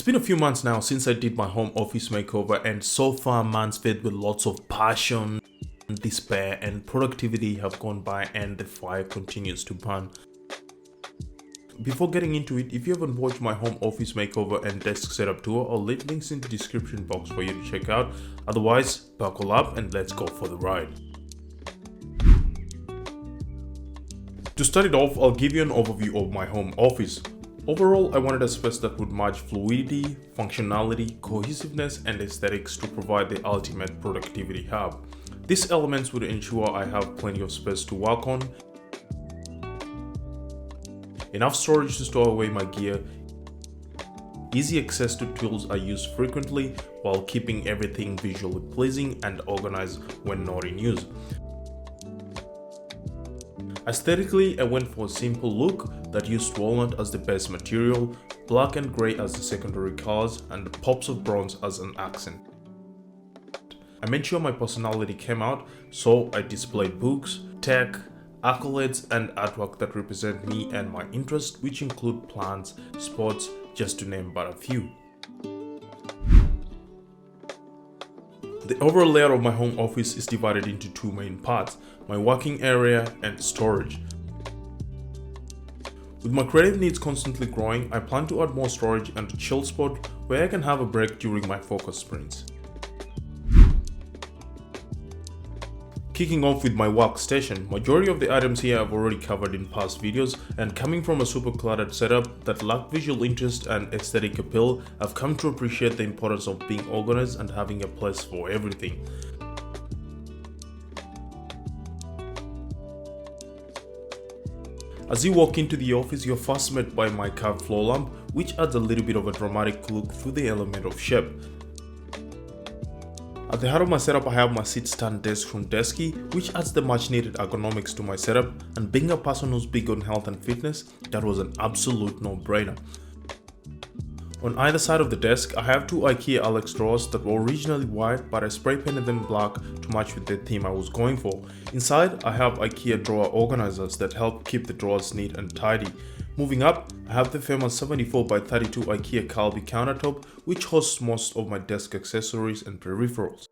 It's been a few months now since I did my home office makeover, and so far months filled with lots of passion, despair and productivity have gone by, and the fire continues to burn. Before getting into it, if you haven't watched my home office makeover and desk setup tour, I'll leave links in the description box for you to check out. Otherwise, buckle up and let's go for the ride. To start it off, I'll give you an overview of my home office. Overall, I wanted a space that would merge fluidity, functionality, cohesiveness, and aesthetics to provide the ultimate productivity hub. These elements would ensure I have plenty of space to work on, enough storage to store away my gear, easy access to tools I use frequently while keeping everything visually pleasing and organized when not in use. Aesthetically, I went for a simple look that used walnut as the base material, black and grey as the secondary colors, and pops of bronze as an accent. I made sure my personality came out, so I displayed books, tech, accolades, and artwork that represent me and my interests, which include plants, sports, just to name but a few. The overall layout of my home office is divided into two main parts: my working area and storage. With my creative needs constantly growing, I plan to add more storage and a chill spot where I can have a break during my focus sprints. Kicking off with my workstation, majority of the items here I've already covered in past videos, and coming from a super cluttered setup that lacked visual interest and aesthetic appeal, I've come to appreciate the importance of being organized and having a place for everything. As you walk into the office, you're first met by my carved floor lamp, which adds a little bit of a dramatic look through the element of shape. At the heart of my setup, I have my sit-stand desk from Benq, which adds the much needed ergonomics to my setup, and being a person who's big on health and fitness, that was an absolute no-brainer. On either side of the desk, I have two IKEA Alex drawers that were originally white, but I spray painted them black to match with the theme I was going for. Inside, I have IKEA drawer organizers that help keep the drawers neat and tidy. Moving up, I have the famous 74x32 IKEA Carpio countertop, which hosts most of my desk accessories and peripherals.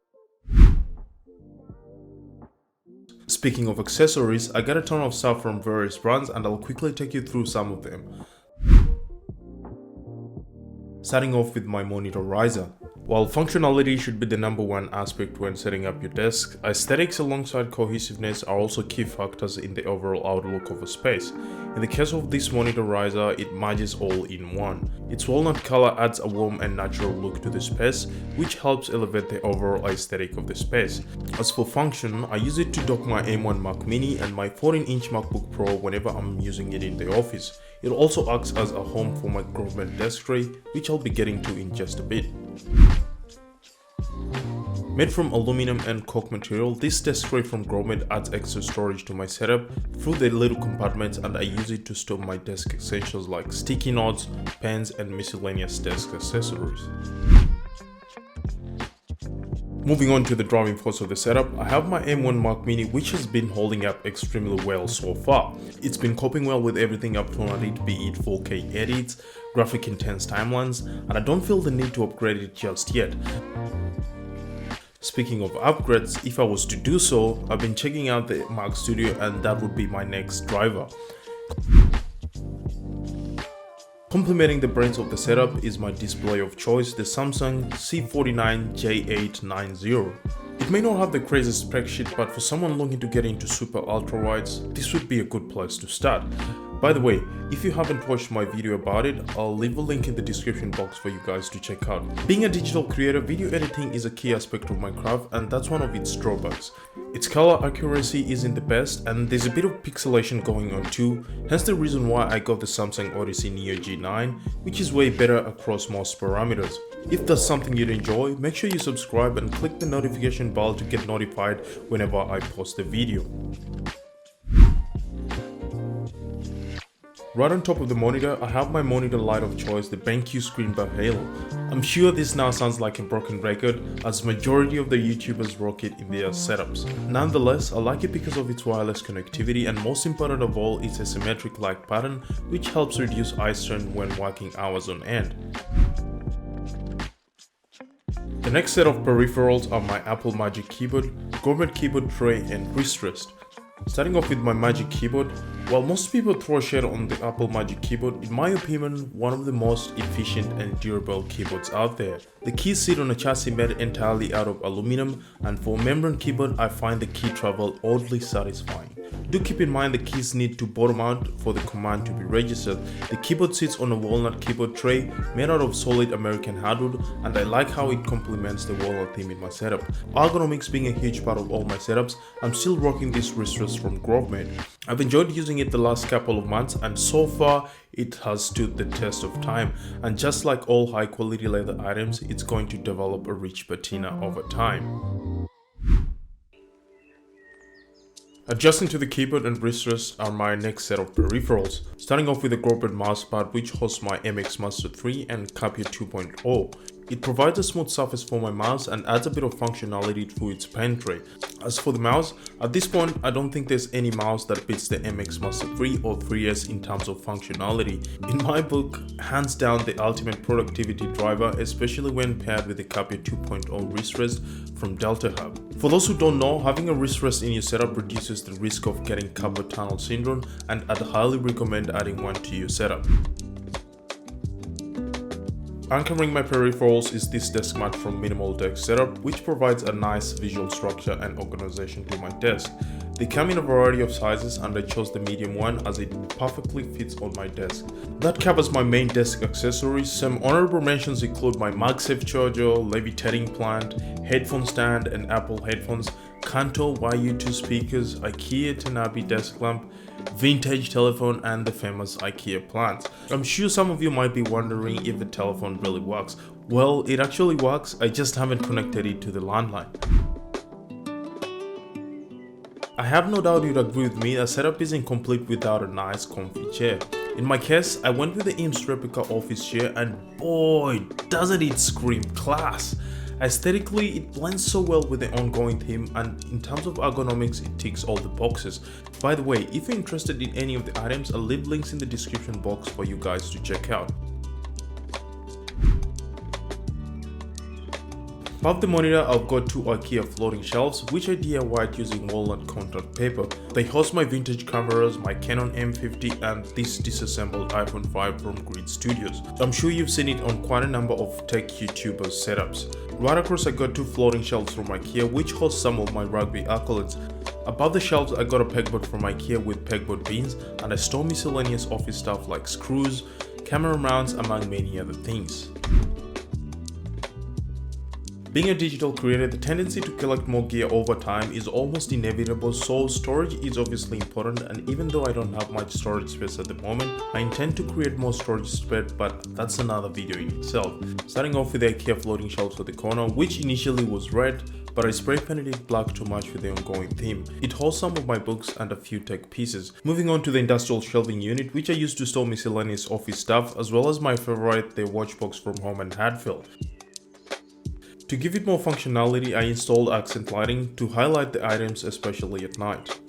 Speaking of accessories, I got a ton of stuff from various brands, and I'll quickly take you through some of them. Starting off with my monitor riser. While functionality should be the number one aspect when setting up your desk, aesthetics alongside cohesiveness are also key factors in the overall outlook of a space. In the case of this monitor riser, it merges all in one. Its walnut color adds a warm and natural look to the space, which helps elevate the overall aesthetic of the space. As for function, I use it to dock my M1 Mac Mini and my 14-inch MacBook Pro whenever I'm using it in the office. It also acts as a home for my Grommet desk tray, which I'll be getting to in just a bit. Made from aluminum and cork material, this desk tray from Grommet adds extra storage to my setup through the little compartments, and I use it to store my desk essentials like sticky notes, pens, and miscellaneous desk accessories. Moving on to the driving force of the setup, I have my M1 Mac Mini, which has been holding up extremely well so far. It's been coping well with everything up thrown at it, be it 4K edits, graphic intense timelines, and I don't feel the need to upgrade it just yet. Speaking of upgrades, if I was to do so, I've been checking out the Mac Studio, and that would be my next driver. Complementing the brains of the setup is my display of choice, the Samsung C49J890. It may not have the craziest spec sheet, but for someone looking to get into super ultra wides, this would be a good place to start. By the way, if you haven't watched my video about it, I'll leave a link in the description box for you guys to check out. Being a digital creator, video editing is a key aspect of my craft, and that's one of its drawbacks. Its color accuracy isn't the best, and there's a bit of pixelation going on too, hence the reason why I got the Samsung Odyssey Neo G9, which is way better across most parameters. If that's something you'd enjoy, make sure you subscribe and click the notification bell to get notified whenever I post a video. Right on top of the monitor, I have my monitor light of choice, the Benq Screenbar Halo. I'm sure this now sounds like a broken record, as majority of the YouTubers rock it in their setups. Nonetheless, I like it because of its wireless connectivity, and most important of all, its asymmetric light pattern, which helps reduce eye strain when working hours on end. The next set of peripherals are my Apple Magic Keyboard, gourmet keyboard tray and wrist rest. Starting off with my Magic Keyboard, while most people throw shade on the Apple Magic Keyboard, in my opinion, one of the most efficient and durable keyboards out there. The keys sit on a chassis made entirely out of aluminum, and for a membrane keyboard, I find the key travel oddly satisfying. Do keep in mind the keys need to bottom out for the command to be registered. The keyboard sits on a walnut keyboard tray made out of solid American hardwood, and I like how it complements the walnut theme in my setup. Ergonomics being a huge part of all my setups, I'm still rocking this wrist rest from GroveMate. I've enjoyed using it the last couple of months, and so far it has stood the test of time, and just like all high quality leather items, it's going to develop a rich patina over time. Adjusting to the keyboard and wrist rest are my next set of peripherals, starting off with the GroveMate Mousepad, which hosts my MX Master 3 and Carpio 2.0. It provides a smooth surface for my mouse and adds a bit of functionality through its pen tray. As for the mouse, at this point I don't think there's any mouse that beats the MX Master 3 or 3S in terms of functionality. In my book, hands down the ultimate productivity driver, especially when paired with the Carpio 2.0 wrist rest from Delta Hub. For those who don't know, having a wrist rest in your setup reduces the risk of getting carpal tunnel syndrome, and I'd highly recommend adding one to your setup. Anchoring my peripherals is this desk mat from Minimal Desk Setup, which provides a nice visual structure and organization to my desk. They come in a variety of sizes, and I chose the medium one as it perfectly fits on my desk. That covers my main desk accessories. Some honorable mentions include my MagSafe charger, levitating plant, headphone stand and Apple headphones, Kanto YU2 speakers, IKEA Tanabe desk lamp, vintage telephone and the famous IKEA plants. I'm sure some of you might be wondering if the telephone really works. Well, it actually works, I just haven't connected it to the landline. I have no doubt you'd agree with me, a setup isn't complete without a nice comfy chair. In my case, I went with the Eames replica office chair, and boy, doesn't it scream class! Aesthetically, it blends so well with the ongoing theme, and in terms of ergonomics, it ticks all the boxes. By the way, if you're interested in any of the items, I'll leave links in the description box for you guys to check out. Above the monitor, I've got two IKEA floating shelves, which I DIY'd using walnut contract paper. They host my vintage cameras, my Canon M50 and this disassembled iPhone 5 from Grid Studios. I'm sure you've seen it on quite a number of tech YouTubers' setups. Right across I got two floating shelves from IKEA, which host some of my rugby accolades. Above the shelves I got a pegboard from IKEA with pegboard bins, and I store miscellaneous office stuff like screws, camera mounts among many other things. Being a digital creator, the tendency to collect more gear over time is almost inevitable, so storage is obviously important, and even though I don't have much storage space at the moment, I intend to create more storage space, but that's another video in itself. Starting off with the IKEA floating shelves at the corner, which initially was red, but I spray painted it black to match with the ongoing theme. It holds some of my books and a few tech pieces. Moving on to the industrial shelving unit, which I use to store miscellaneous office stuff, as well as my favorite, the watchbox from Home and Hadfield. To give it more functionality, I installed accent lighting to highlight the items, especially at night.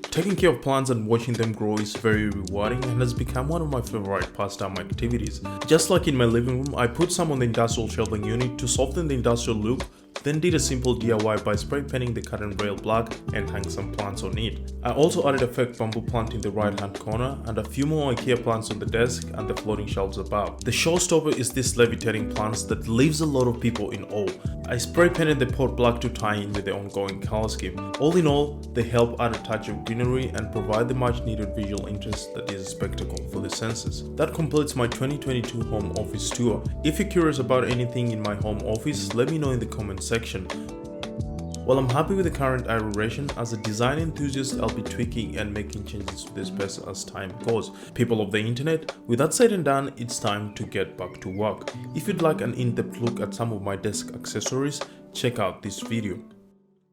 Taking care of plants and watching them grow is very rewarding and has become one of my favorite pastime activities. Just like in my living room, I put some on the industrial shelving unit to soften the industrial look, then did a simple DIY by spray painting the curtain rail black and hang some plants on it. I also added a fake bamboo plant in the right hand corner and a few more IKEA plants on the desk and the floating shelves above. The showstopper is this levitating plants that leaves a lot of people in awe. I spray painted the pot black to tie in with the ongoing color scheme. All in all, they help add a touch of greenery and provide the much needed visual interest that is a spectacle for the senses. That completes my 2022 home office tour. If you're curious about anything in my home office, let me know in the comments section. While I'm happy with the current iteration, as a design enthusiast I'll be tweaking and making changes to this space as time goes. People of the internet, with that said and done, it's time to get back to work. If you'd like an in-depth look at some of my desk accessories, check out this video.